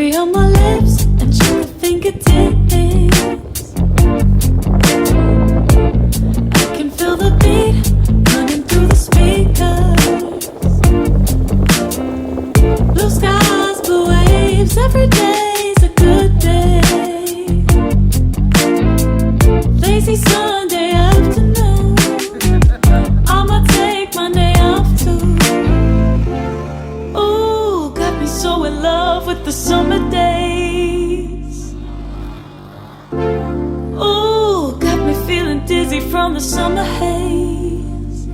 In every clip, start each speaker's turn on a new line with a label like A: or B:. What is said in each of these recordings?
A: cherry on my lips and sugar fingertips. I can feel the beat running through the speakers. Blue skies, blue waves, every day's a good day. Lazy Sunday afternoon, I'ma take my day off too. Ooh, got me so in love with the summer days. Ooh, got me feeling dizzy from the summer haze.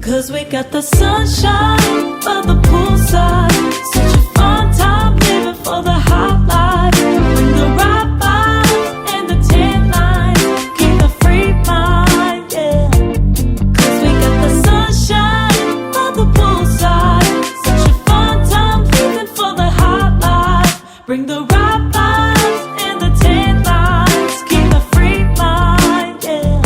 A: Cause we got the sunshine by the poolside. Such a fun time living for the hot life. Bring the right vibes and the tan lines. Keep a free mind, yeah. Cause we got the sunshine by the poolside. Such a fun time living for the hot life. Bring the right vibes and the tan lines. Keep a free mind, yeah.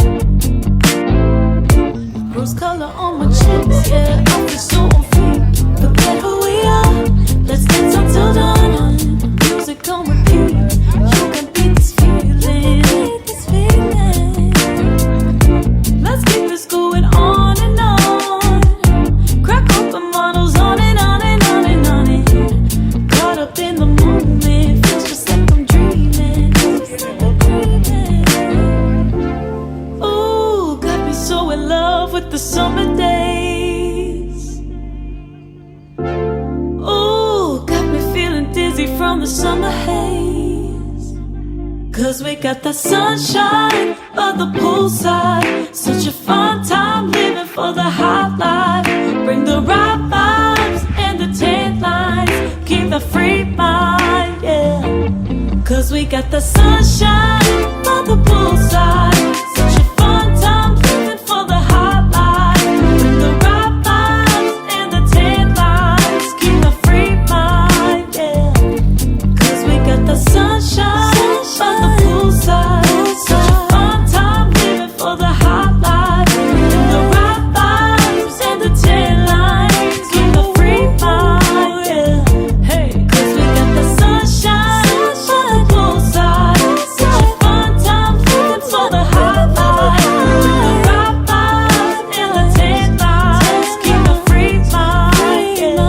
A: Rose color on my cheeks, yeah. I feel so on fleek. Forget who we are. Let's dance until dawn. Music on repeat. You can beat this feeling. Let's keep this going on and on. Crack open bottles on and on and on and on it. Caught up in the moment. Feels just like I'm dreaming. Ooh, got me so in love with the summer days. Ooh, got me feeling dizzy from the summer haze. Cause we got the sunshine by the poolside. Such a fun time living for the hot life. Bring the right vibes and the tan lines. Keep the free mind, yeah. Cause we got the sunshine by the poolside. Such a fun time living for the hot life. Bring the right vibes and the tan lines. Keep the free mind, yeah. Cause we got the sunshine by the poolside. Such a fun time living for the hot life. Bring the right vibes and the tan lines. Keep the free mind, yeah. Hey, cause we got the sunshine by the poolside. Such a fun time living for the hot life. Bring the right vibes and the tan lines. Keep the free mind, yeah.